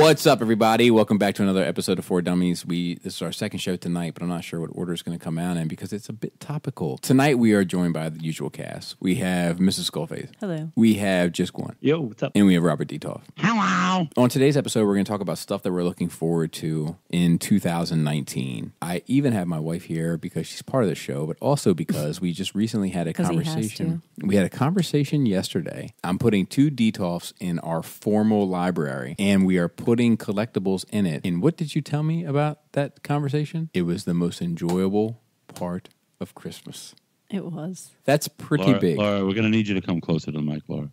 What's up, everybody? Welcome back to another episode of Four Dummies. This is our second show tonight, but I'm not sure what order it's going to come out in because it's a bit topical. Tonight, we are joined by the usual cast. We have Mrs. Skullface. Hello. We have Just One. Yo, what's up? And we have Robert Detoff. Hello. On today's episode, we're going to talk about stuff that we're looking forward to in 2019. I even have my wife here because she's part of the show, but also because we just recently had a conversation. We had a conversation yesterday. I'm putting 2 Detoffs in our formal library, and we are putting collectibles in it. And what did you tell me about that conversation? It was the most enjoyable part of Christmas. It was. That's pretty big. Laura, we're going to need you to come closer to the mic, Laura.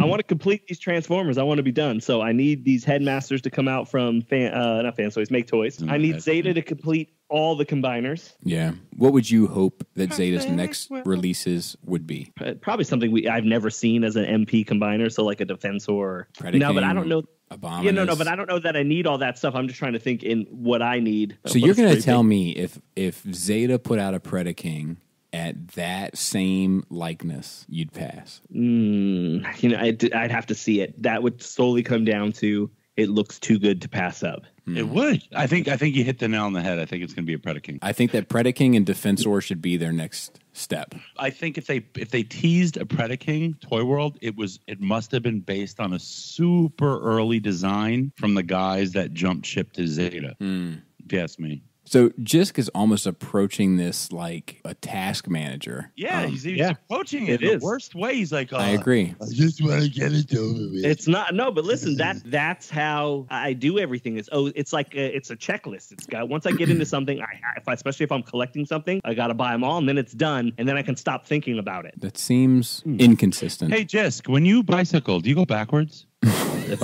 I want to complete these Transformers. I want to be done. So I need these Headmasters to come out from not Fan Toys, Make Toys. I need Zeta to complete all the combiners. Yeah. What would you hope that Zeta's next releases would be? Probably something I've never seen as an MP combiner. So like a Defensor. Predaking, no, but I don't know. Abominus. Yeah, no, but I don't know that I need all that stuff. I'm just trying to think in what I need. So you're going to tell me if Zeta put out a Predaking at that same likeness, you'd pass? I'd have to see it. That would solely come down to it looks too good to pass up. It would. I think you hit the nail on the head. I think it's going to be a Predaking. I think that Predaking and Defensor should be their next step. I think if they teased a Predaking Toy World, it must have been based on a super early design from the guys that jumped ship to Zeta. If you ask me. So Jisk is almost approaching this like a task manager. Yeah, he's approaching it in the worst way. He's like, I agree. I just want to get it over with. It's not but listen, that's how I do everything. It's like it's a checklist. It's got once I get into something, especially if I'm collecting something, I got to buy them all, and then it's done, and then I can stop thinking about it. That seems inconsistent. Hey Jisk, when you bicycle, do you go backwards? If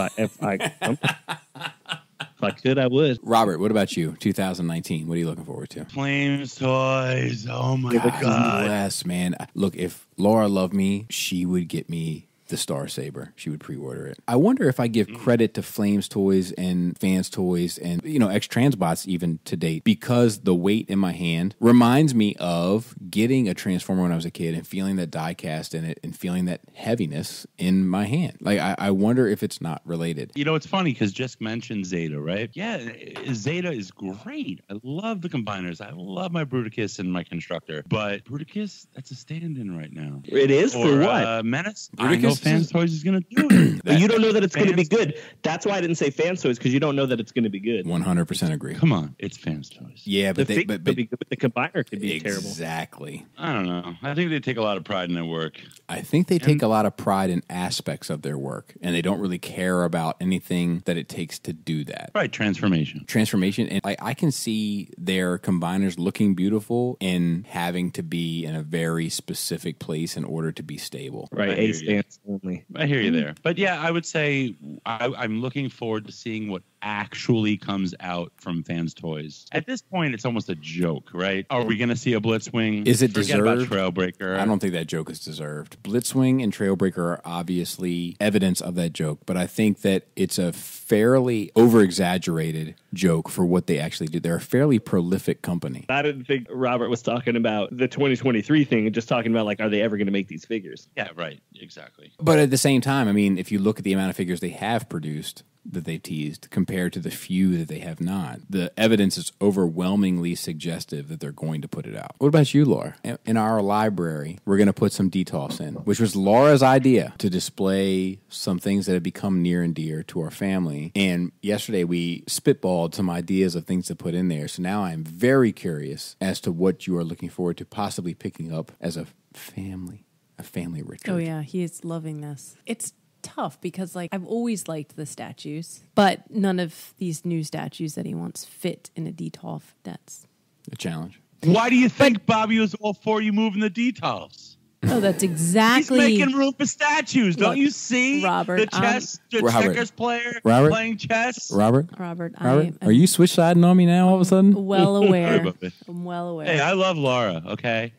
I could, I would. Robert, what about you? 2019, what are you looking forward to? Flames toys. Oh my God. Yes, man. Look, if Laura loved me, she would get me the Star Saber. She would pre-order it. I wonder if I give credit to Flames Toys and Fans Toys and, X-Transbots even to date, because the weight in my hand reminds me of getting a Transformer when I was a kid and feeling that die cast in it and feeling that heaviness in my hand. Like, I wonder if it's not related. It's funny because Just mentioned Zeta, right? Yeah, Zeta is great. I love the combiners. I love my Bruticus and my Constructor. But Bruticus, that's a stand-in right now. It is for what? Menace. Bruticus Fans Toys is going to do it. But you don't know that it's going to be good. That's why I didn't say Fans Toys, because you don't know that it's going to be good. 100% agree. Come on, it's Fans Toys. Yeah, but the combiner could be terrible. Exactly. I don't know. I think they take a lot of pride in their work. I think they take a lot of pride in aspects of their work, and they don't really care about anything that it takes to do that. Right, transformation. And I can see their combiners looking beautiful and having to be in a very specific place in order to be stable. Right, A stance only. I hear you there. But yeah, I would say I'm looking forward to seeing what actually comes out from Fans Toys. At this point, it's almost a joke, right? Are we going to see a Blitzwing? Is it Forget deserved? About Trailbreaker. I don't think that joke is deserved. Blitzwing and Trailbreaker are obviously evidence of that joke, but I think that it's a fairly over-exaggerated joke for what they actually do. They're a fairly prolific company. I didn't think Robert was talking about the 2023 thing and just talking about, like, are they ever going to make these figures? Yeah, right. Exactly. But at the same time, I mean, if you look at the amount of figures they have produced that they've teased compared to the few that they have not, the evidence is overwhelmingly suggestive that they're going to put it out. What about you, Laura? In our library, we're going to put some Detoffs in, which was Laura's idea to display some things that have become near and dear to our family. And yesterday we spitballed some ideas of things to put in there. So now I'm very curious as to what you are looking forward to possibly picking up as a family ritual. Oh yeah, he is loving this. It's tough because I've always liked the statues, but none of these new statues that he wants fit in a Detoff. That's a challenge. Why do you think Bobby was all for you moving the Detoffs? Oh, that's exactly. He's making room for statues. Don't you see? Robert, the checkers player playing chess. Robert, I'm are you switch siding on me now all of a sudden? Well aware. I'm well aware. Hey, I love Laura. Okay.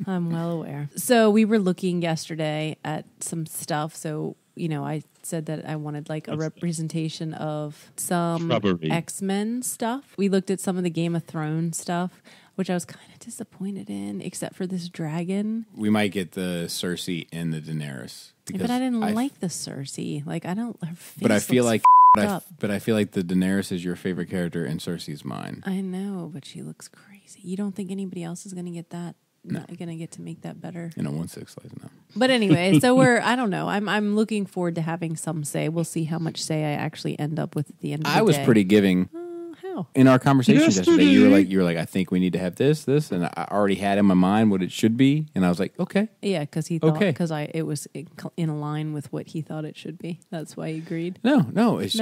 I'm well aware. So we were looking yesterday at some stuff. So, I said that I wanted a representation of some X-Men stuff. We looked at some of the Game of Thrones stuff, which I was kind of disappointed in, except for this dragon. We might get the Cersei and the Daenerys. because but I didn't like the Cersei. Like I don't. Her face but I feel like. up. But I feel like the Daenerys is your favorite character and Cersei's mine. I know, but she looks crazy. You don't think anybody else is going to get that? Not going to get to make that better? In a 1/6 slice, no. But anyway, so I don't know. I'm looking forward to having some say. We'll see how much say I actually end up with at the end of the day. I was pretty giving. How? In our conversation yesterday, you were like, I think we need to have this, and I already had in my mind what it should be, and I was like, okay. Yeah, because he thought, it was in line with what he thought it should be. That's why he agreed. No, it's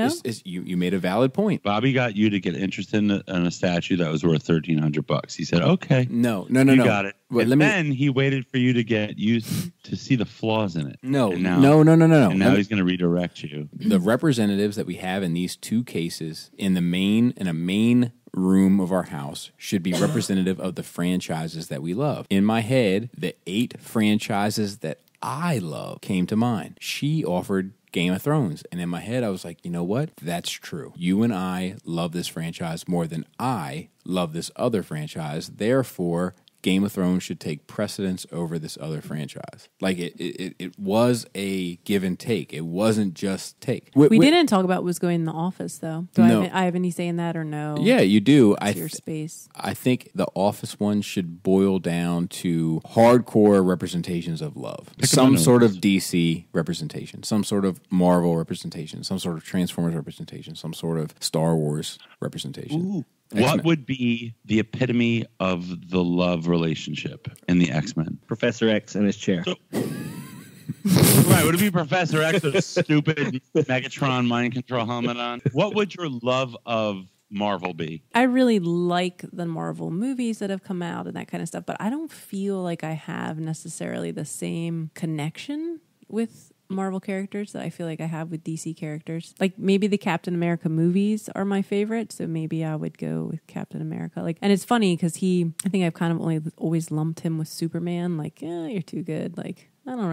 you made a valid point. Bobby got you to get interested in a statue that was worth $1,300. He said, okay. No. You got it. Well, then he waited for you to get used to see the flaws in it. No. And now he's going to redirect you. The representatives that we have in these two cases in a main room of our house should be representative of the franchises that we love. In my head, the 8 franchises that I love came to mind. She offered Game of Thrones. And in my head, I was like, you know what? That's true. You and I love this franchise more than I love this other franchise. Therefore, Game of Thrones should take precedence over this other franchise. Like it was a give and take. It wasn't just take. We didn't talk about what's going in the office, though. Do no. I have any say in that or no? Yeah, you do. It's your space. I think the office one should boil down to hardcore representations of love. Some sort of DC representation, some sort of Marvel representation, some sort of Transformers representation, some sort of Star Wars representation. Ooh. What would be the epitome of the love relationship in the X-Men? Professor X in his chair. Right, would it be Professor X with a stupid Megatron mind control helmet on? What would your love of Marvel be? I really like the Marvel movies that have come out and that kind of stuff, but I don't feel like I have necessarily the same connection with Marvel characters that I feel like I have with DC characters. Like maybe the Captain America movies are my favorite, so maybe I would go with Captain America. And it's funny because I think I've kind of always lumped him with Superman. Like, you're too good. Like, I'm not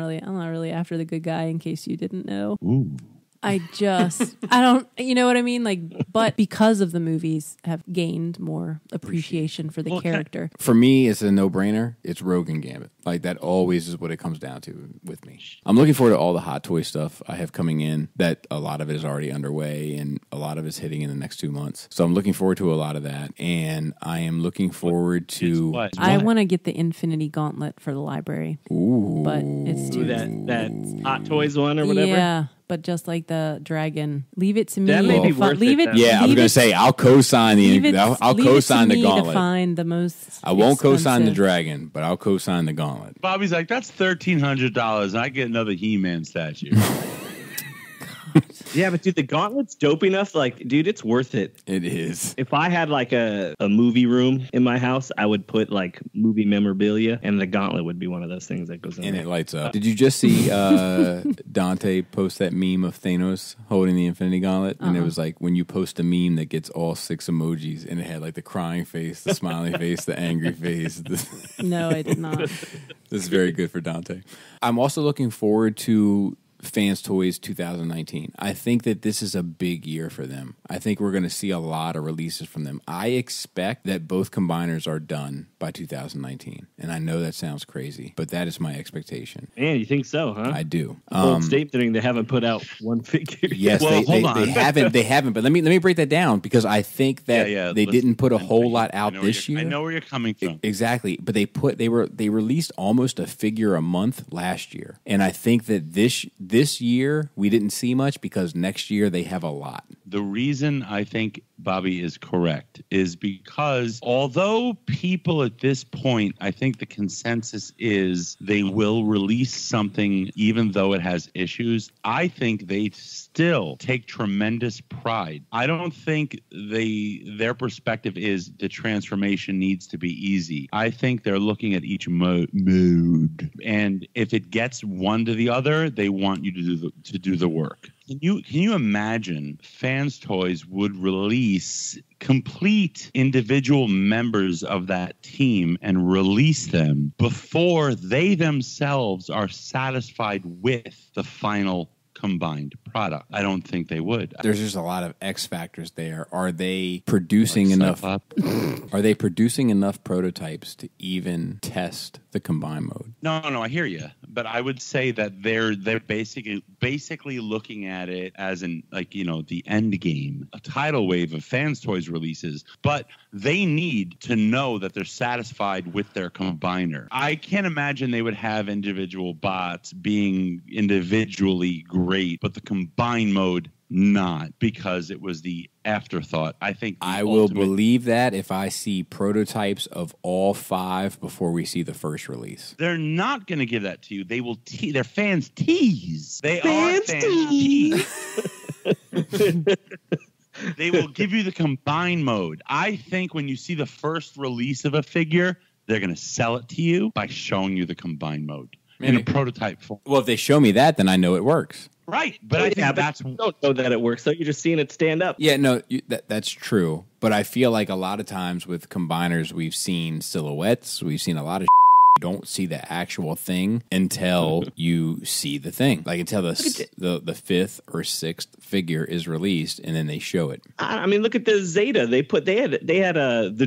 really after the good guy. In case you didn't know. Ooh. I don't, you know what I mean? Like, but because of the movies, have gained more appreciation for the character. For me, it's a no-brainer. It's Rogue and Gambit. Like, that always is what it comes down to with me. I'm looking forward to all the Hot Toy stuff I have coming in. That a lot of it is already underway, and a lot of it's hitting in the next 2 months. So I'm looking forward to a lot of that, and I am looking forward to... What? I want to get the Infinity Gauntlet for the library. Ooh. But it's too... That Hot Toys one or whatever? Yeah. But just like the dragon, leave it to me. That may be worth it. Yeah, I was going to say I'll co-sign I'll co-sign the gauntlet. To find the most. I won't co-sign the dragon, but I'll co-sign the gauntlet. Bobby's like, that's $1,300, and I get another He-Man statue. Yeah, but dude, the gauntlet's dope enough. Like, dude, it's worth it. It is. If I had like a movie room in my house, I would put like movie memorabilia, and the gauntlet would be one of those things that goes in. And there. it lights up. Did you just see Dante post that meme of Thanos holding the Infinity Gauntlet? And it was like when you post a meme that gets all 6 emojis, and it had like the crying face, the smiling face, the angry face. No, I did not. This is very good for Dante. I'm also looking forward to Fans Toys 2019. I think that this is a big year for them. I think we're going to see a lot of releases from them. I expect that both combiners are done by 2019. And I know that sounds crazy, but that is my expectation. Man, you think so, huh? I do. Bold statement, they haven't put out one figure. Yes, well, they haven't. But let me break that down, because I think that they didn't put a whole lot out this year. I know where you're coming from. Exactly. But they released almost a figure a month last year. And I think that this year we didn't see much, because next year they have a lot. The reason I think Bobby is correct is because although people at this point, I think the consensus is they will release something even though it has issues, I think they still take tremendous pride. I don't think their perspective is the transformation needs to be easy. I think they're looking at each mood, and if it gets one to the other, they want you to do the work. Can you imagine Fans Toys would release complete individual members of that team and release them before they themselves are satisfied with the final combined product. I don't think they would. There's just a lot of X factors there. Are they producing enough? Are they producing enough prototypes to even test the combined mode? No, I hear you, but I would say that they're basically looking at it as the end game, a tidal wave of Fans Toys releases, but they need to know that they're satisfied with their combiner. I can't imagine they would have individual bots being individually great, but the combine mode not, because it was the afterthought. I think I will believe that if I see prototypes of all 5 before we see the first release. They're not going to give that to you. They will they're fans tease. They are fans tease. They will give you the combine mode. I think when you see the first release of a figure, they're going to sell it to you by showing you the combine mode in a prototype form. Well, if they show me that, then I know it works. Right, but I think that's... You don't know that it works, so you're just seeing it stand up. Yeah, no, that's true. But I feel like a lot of times with combiners, we've seen silhouettes. We've seen a lot of you don't see the actual thing until you see the thing. Like until the 5th or 6th figure is released, and then they show it. I mean, look at the Zeta. They had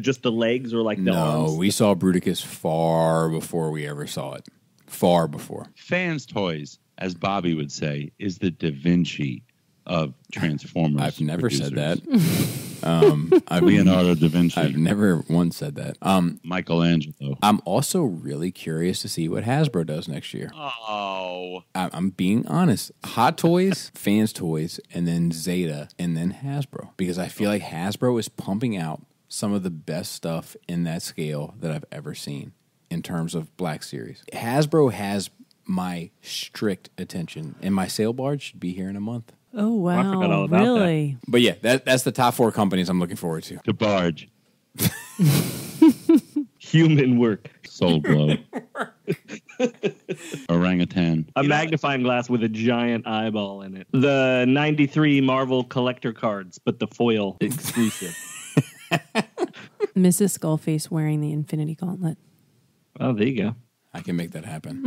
just the legs or like the arms. No, we saw Bruticus far before we ever saw it. Far before. Fans Toys, as Bobby would say, is the Da Vinci of Transformers. I've never said that. Leonardo da Vinci. I've never once said that. Michelangelo. I'm also really curious to see what Hasbro does next year. Oh. I'm being honest. Hot Toys, Fans Toys, and then Zeta, and then Hasbro. Because I feel like Hasbro is pumping out some of the best stuff in that scale that I've ever seen in terms of Black Series. Hasbro has my strict attention, and my sale barge should be here in a month. Oh, wow. I forgot all about really? that. But yeah, that's the top 4 companies I'm looking forward to. The barge. Human work. Soul Glow. Orangutan. A magnifying glass with a giant eyeball in it. The 93 Marvel collector cards, but the foil exclusive. Mrs. Skullface wearing the Infinity Gauntlet. Oh, there you go. I can make that happen.